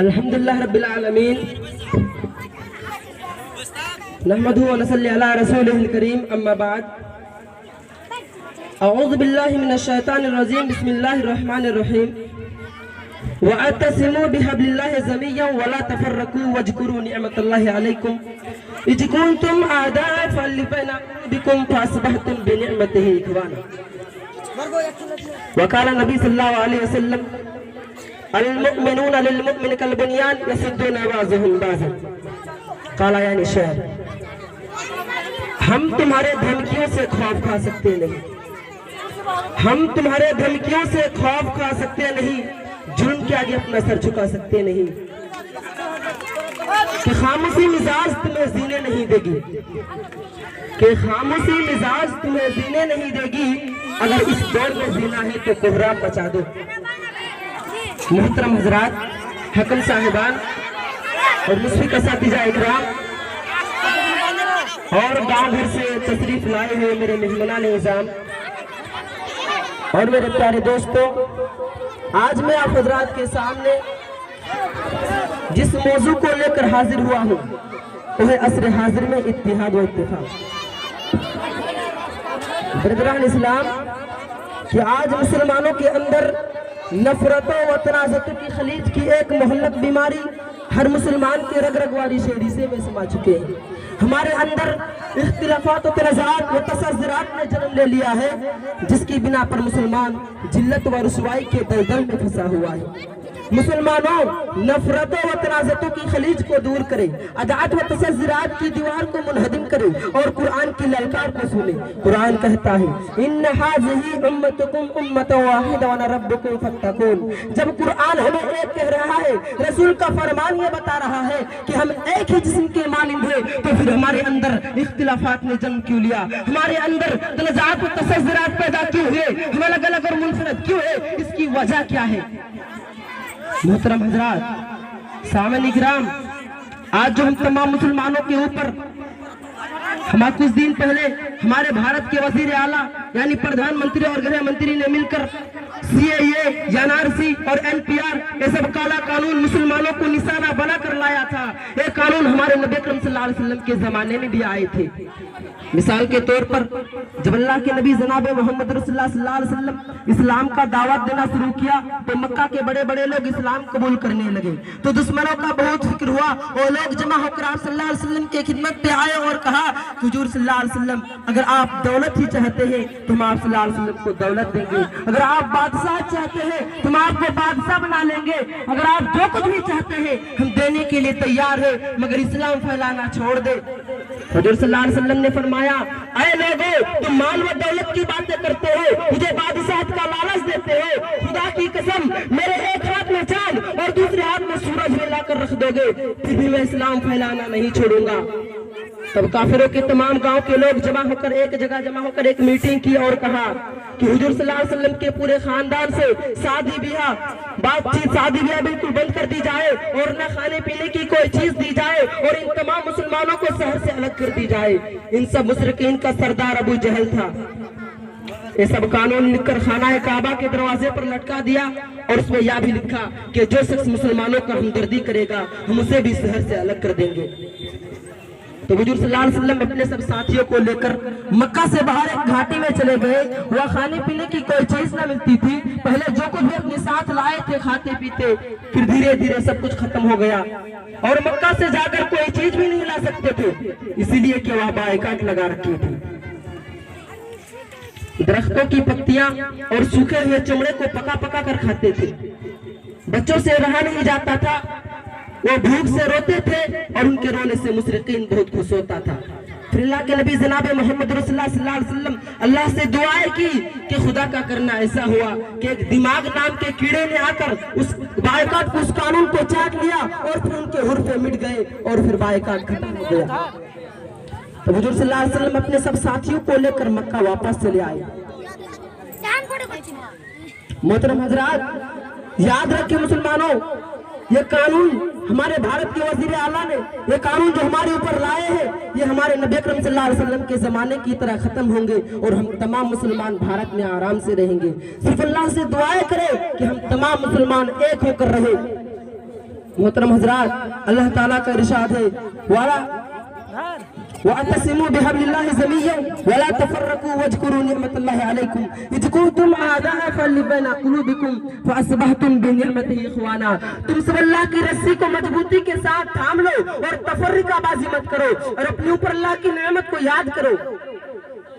अल्हम्दुलिल्लाह रब्बिल आलमीन नहमदुहु व नसल्ली अला रसूलिहिल करीम अम्मा बाद अऊज़ु बिल्लाहि मिनश शैतानिर रजीम बिस्मिल्लाहिर रहमानिर रहीम वअतसिमू बिहब्लिल्लाहि जमीयन वला तफर्रकू वज़कुरू निअमतल्लाहि अलैकुम इज़ कुंतुम आदाअन फअल्लफ़ बैना क़ुलूबिकुम फ़अस्बहतुम बिनिअमतिही इख़वाना वक़ाल नबी सल्लल्लाहु अलैहि वसल्लम अल-मुअ्मिनूना लिल-मुअ्मिनि कल-बुनियान यशुद्दूना बाज़ुहुम बाज़न काला यानी शेर। हम तुम्हारे धमकियों से खौफ खा सकते नहीं, हम तुम्हारे धमकियों से खौफ खा सकते नहीं, जुल्म के आगे अपना सर झुका सकते नहीं कि खामोशी मिजाज तुम्हें जीने नहीं देगी, कि खामोशी मिजाज तुम्हें जीने नहीं देगी। अगर इस दौर में जीना है तो कोहराम बचा दो। मोहतरम हजरात, हकम साहिबान और मुस्लिम असातिज़ा इकराम और गांव भर से तशरीफ लाए हुए मेरे मेहमानान निज़ाम और मेरे प्यारे दोस्तों, आज मैं आप हजरात के सामने जिस मौजू को लेकर हाजिर हुआ हूँ वो है असर हाजिर में इत्तिहाद व इत्तिफाक। बरदरान इस्लाम कि आज मुसलमानों के अंदर नफरतों व तनाज़ुत की खलीज की एक मोहल्लक बीमारी हर मुसलमान के रग रग वाली शहरीसे में समा चुके हैं। हमारे अंदर इख्तिलाफात व तनाज़ात व तसज़्ज़ुरात ने जन्म ले लिया है, जिसकी बिना पर मुसलमान जिल्लत व रुसवाई के दलदल में फंसा हुआ है। मुसलमानों, नफरतों व तनाज़ुतों की खलीज को दूर करें, अदात व तसज़्ज़ुरात की दीवार को मुनहदिम करें और कुरान की ललकार को सुने। कुरान कहता है इन्न हाज़िही उम्मतुकुम उम्मतन वाहिदा व अना रब्बुकुम फत्तकून। जब कुरान हमें एक कह रहा है, रसूल का फरमान ये बता रहा है कि हम एक ही जिस्म के मानिंद हैं, तो फिर हमारे अंदर इख्तिलाफात ने जन्म क्यों लिया, हमारे अंदर तनाज़ात व तसज़्ज़ुरात पैदा क्यों हुए, हम अलग अलग और मुनफरद क्यों है, इसकी वजह क्या है? मोहतरम हजरात, सामईन इकराम, आज जो हम तमाम मुसलमानों के ऊपर हमारे कुछ दिन पहले हमारे भारत के वजीर आला यानी प्रधानमंत्री और गृह मंत्री ने मिलकर CAA, NRC और NPR ये सब काला कानून मुसलमानों को निशाना बनाकर लाया था। ये कानून हमारे नबी अकरम सल्लल्लाहु अलैहि वसल्लम के जमाने में भी आए थे। मिसाल के तौर पर जब अल्लाह के नबी जनाब मोहम्मद रसूलुल्लाह सल्लल्लाहु अलैहि वसल्लम इस्लाम का दावत देना शुरू किया तो मक्का के बड़े बड़े लोग इस्लाम कबूल करने लगे, तो दुश्मनों का बहुत फिक्र हुआ। वो लोग जमा होकर आप सल्लल्लाहु अलैहि वसल्लम के खिदमत पे आए और कहा हुजूर सल्लल्लाहु अलैहि वसल्लम, अगर आप दौलत ही चाहते हैं तो हम आप सल्लल्लाहु अलैहि वसल्लम को दौलत देंगे, अगर आप बादशाह चाहते हैं तो हम आपको बादशाह बना लेंगे, अगर आप जो कुछ भी चाहते हैं हम देने के लिए तैयार है, मगर इस्लाम फैलाना छोड़ दे। हुजूर सल्लल्लाहु अलैहि वसल्लम ने फरमाया, ऐ लोगों, तुम माल व दौलत की बातें करते हो, मुझे बादशाहत का लालच देते हो, खुदा की कसम मेरे एक हाथ में चांद और दूसरे हाथ में सूरज मिलाकर रख दोगे, फिर भी मैं इस्लाम फैलाना नहीं छोड़ूंगा। तब काफिरों के तमाम गांव के लोग एक जगह जमा होकर एक मीटिंग की और कहा कि हुजूर सल्लल्लाहु अलैहि वसल्लम के पूरे खानदान से शादी ब्याह बिल्कुल बंद कर दी जाए और न खाने पीने की कोई चीज दी जाए और इन तमाम मुसलमानों को शहर से अलग कर दी जाए। इन सब मुशरिकीन का सरदार अबू जहल था। ये सब कानून लिखकर खाना काबा के दरवाजे पर लटका दिया और उसमें यह भी लिखा कि जो शख्स मुसलमानों का हमदर्दी करेगा हम उसे भी शहर से अलग कर देंगे। तो हुजूर सल्लल्लाहु अलैहि वसल्लम अपने सब साथियों को लेकर मक्का से बाहर एक घाटी में चले गए। वह खाने पीने की कोई चीज न मिलती थी। पहले जो कुछ भी अपने साथ लाए थे खाते पीते, फिर धीरे धीरे सब कुछ खत्म हो गया और मक्का से जाकर कोई चीज भी नहीं ला सकते थे, इसीलिए कि वह बाइकाट लगा रखी थी। दरख्तों की पत्तियां और सूखे हुए चमड़े को पका पका कर खाते थे। बच्चों से रहा नहीं जाता था, वो भूख से रोते थे और उनके रोने से मुशरिकीन बहुत खुश होता था। फिर अल्लाह के नबी जनाब मोहम्मद रसूलुल्लाह सल्लल्लाहु अलैहि वसल्लम अल्लाह से दुआएं की कि खुदा का करना ऐसा हुआ कि एक दिमाग नाम के कीड़े ने आकर उस बाइकाट को, उस कानून को चाट लिया और फिर उनके हुर्फे मिट गए और फिर बाइकाट खत्म हो गया। तो हुजूर सल्लल्लाहु अलैहि वसल्लम अपने सब साथियों को लेकर मक्का वापस चले आए। मोहतरम हजरात, याद रखिए मुसलमानों, یہ قانون ہمارے بھارت کے وزیر اعلیٰ نے، یہ قانون جو ہمارے اوپر لائے ہیں، یہ ہمارے نبی اکرم صلی اللہ علیہ وسلم کے زمانے کی طرح ختم ہوں گے اور ہم تمام مسلمان بھارت میں آرام سے رہیں گے۔ صرف اللہ سے دعائیں کریں کہ ہم تمام مسلمان ایک ہو کر رہیں۔ محترم حضرات، اللہ تعالیٰ کا ارشاد ہے وَاعْتَصِمُوا بِحَبْلِ اللَّهِ جَمِيعًا وَلَا تَفَرَّقُوا وَاذْكُرُوا نِعْمَةَ اللَّهِ عَلَيْكُمْ إِذْ كُنتُمْ أَعْدَاءً فَأَلَّفَ بَيْنَ قُلُوبِكُمْ فَأَصْبَحْتُمْ بِنِعْمَتِهِ إِخْوَانًا۔ تم سب اللہ کی رسی کو مضبوطی کے ساتھ تھام لو اور تفرقہ بازی مت کرو اور اپنے اوپر اللہ کی نعمت کو یاد کرو۔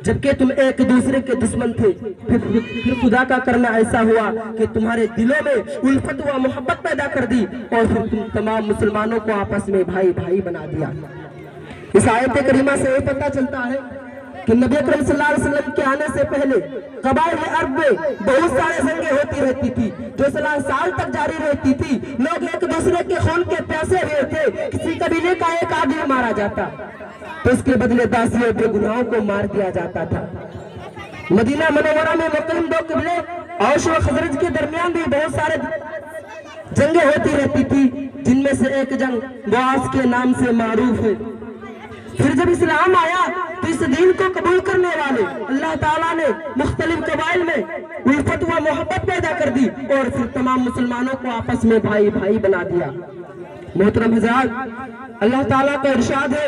جبکہ تم ایک دوسرے کے دشمن تھے، پھر خدا کا کرنا ایسا ہوا کہ تمہارے دلوں میں الفت و محبت پیدا کر دی اور پھر تم تمام مسلمانوں کو آپس میں بھائی بھائی بنا دیا۔ اس آیت کریمہ سے یہ پتہ چلتا ہے کہ نبی اکرم صلی اللہ علیہ وسلم کے آنے سے پہلے قبائل عرب میں بہت سارے جنگیں ہوتی رہتی تھی جو 13 سال تک جاری رہتی تھی۔ لوگ ایک دوسرے کے خون کے پیاسے ہوئے تھے، کسی قبیلے کا ایک آدمی مارا جاتا تو اس کے بدلے 10 بے گناہوں کو مار دیا جاتا تھا۔ مدینہ منورہ میں مقیم 2 قبیلے اوس و خزرج کے درمیان بھی بہت سارے جنگیں ہوتی رہتی تھی، جن میں سے ایک جنگ بواس کے نام سے معروف ہے۔ پھر جب اسلام آیا تو اس دین کو قبول کرنے والے اللہ تعالیٰ نے مختلف قبائل میں الفت و محبت پیدا کر دی اور پھر تمام مسلمانوں کو آپس میں بھائی بھائی بنا دیا۔ محترم حضرات، اللہ تعالیٰ کا ارشاد ہے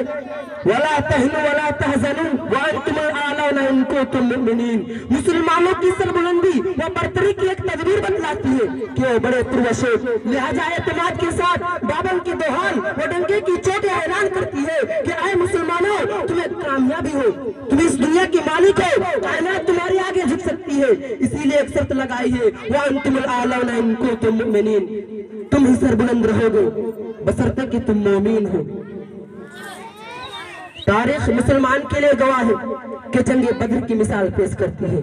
وَلَا تَهِنُوا وَلَا تَحْزَنُوا وَأَنْتُمُ الْأَعْلَوْنَ إِن كُنتُم مُّؤْمِنِينَ۔ مسلمانوں کی سربلندی و برتری کی ایک تدبیر بتلاتی ہے کہ وہ بڑے پروش ہے، لہٰذا اعتماد کے ساتھ بابل کی دوحال و ڈنکے کی چوٹیں اعلان کرتی ہے کہ اے مسلمانوں، تمہیں کامیابی ہو، تم اس دنیا کی مالک ہو، کائنات تمہارے آگے جھک سکتی ہے، اسی لیے ایک شرط لگائی ہے وَأَنْتُمُ الْأَعْلَوْنَ إِن كُنتُم مُّؤْمِنِينَ، تم ہی سربلند رہو گے بشرطے کہ تم مومن ہو۔ تاریخ مسلمان کے لیے گواہ ہے کہ جنگ بدر کی مثال پیش کرتی ہے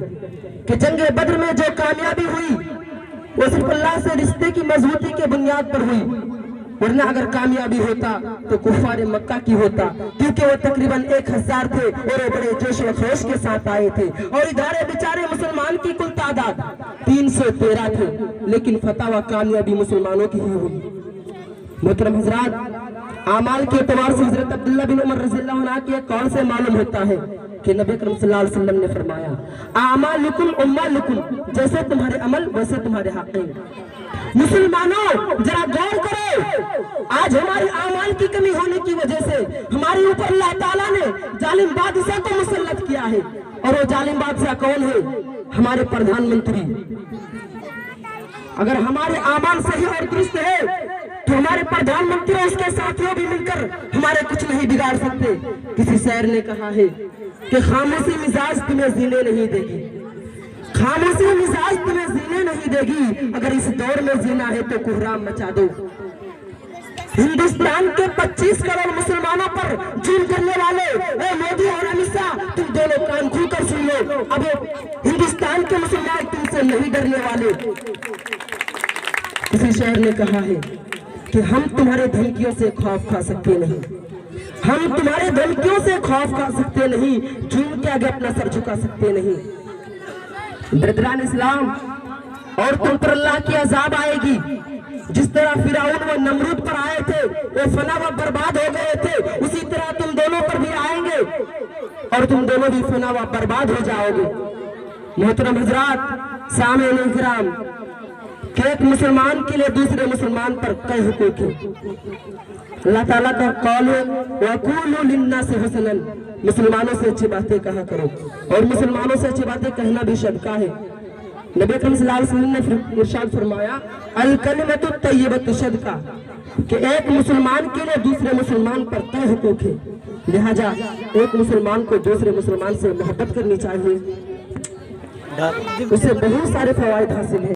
کہ جنگ بدر میں جو کامیابی ہوئی وہ صرف اللہ سے رشتے کی مضبوطی کے بنیاد پر ہوئی، ورنہ اگر کامیابی ہوتا تو کفار مکہ کی ہوتا، کیونکہ وہ تقریباً 1000 تھے اور وہ بڑے جوش و خروش کے ساتھ آئے تھے اور ادارے بیچارے مسلمان کی کل تعداد 313 تھے، لیکن فتح و کامیابی مسلمانوں کی ہی ہوئی۔ محترم حضرات، اعمال کے اعتبار سے حضرت عبداللہ بن عمر رضی اللہ عنہ کے قول سے معلوم ہوتا ہے کہ نبی اکرم صلی اللہ علیہ وسلم نے فرمایا اعمالکم اموالکم، جیسے تمہارے عمل ویسے تمہارے حق ہیں۔ مسلمانوں ذرا غور کرو، آج ہماری اعمال کی کمی ہونے کی وجہ سے ہمارے اوپر اللہ تعالیٰ نے ظالم بادشاہ کو مسلط کیا ہے، اور وہ ظالم بادشاہ کون ہے؟ ہمارے پردھان منتری۔ اگر ہمارے اعمال صحیح اور درست ہے تو ہمارے پردھان منتری اور اس کے ساتھیوں بھی مل کر ہمارے کچھ نہیں بگاڑ سکتے۔ کسی شاعر نے کہا ہے کہ خاموشی مزاج تمہیں جینے نہیں دے گی، خاموشی مزاج تمہیں جینے نہیں دے گی، اگر اس دور میں جینا ہے تو کوہرام مچا دو۔ ہندوستان کے 25 کروڑ مسلمانوں پر ظلم کرنے والے اے مودی اور امت شاہ، تم دونوں کان کھول کر سن لو، اب ہندوستان کے مسلمان تم سے نہیں ڈرنے والے۔ کسی شاعر نے کہا ہے کہ ہم تمہارے دھمکیوں سے خوف کھا سکتے نہیں، ہم تمہارے دھمکیوں سے خوف کھا سکتے نہیں، جھوم کے آگے اپنا سر جھکا سکتے نہیں۔ برادران اسلام، اور تم پر اللہ کی عذاب آئے گی، جس طرح فرعون و نمرود پر آئے تھے وہ فنا و برباد ہو گئے تھے، اسی طرح تم دونوں پر بھی آئیں گے اور تم دونوں بھی فنا و برباد ہو جاؤ گے۔ محترم حضرات، سامعین کرام، کہ ایک مسلمان کے لیے دوسرے مسلمان پر کئی حقوق ہیں۔ اللہ تعالیٰ کا قول ہے وَقُولُوا لِلنَّاسِ حُسْنًا، مسلمانوں سے اچھی باتیں کہا کرو، اور مسلمانوں سے اچھی باتیں کہنا بھی صدقہ ہے۔ نبی اکرم صلی اللہ علیہ وسلم نے ارشاد فرمایا الکلمۃ الطیبۃ صدقہ، کہ ایک مسلمان کے لیے دوسرے مسلمان پر کئی حقوق ہیں، لہٰذا ایک مسلمان کو دوسرے مسلمان سے محبت کرنی چاہیے، اسے بہت سارے فوائد حاصل ہیں۔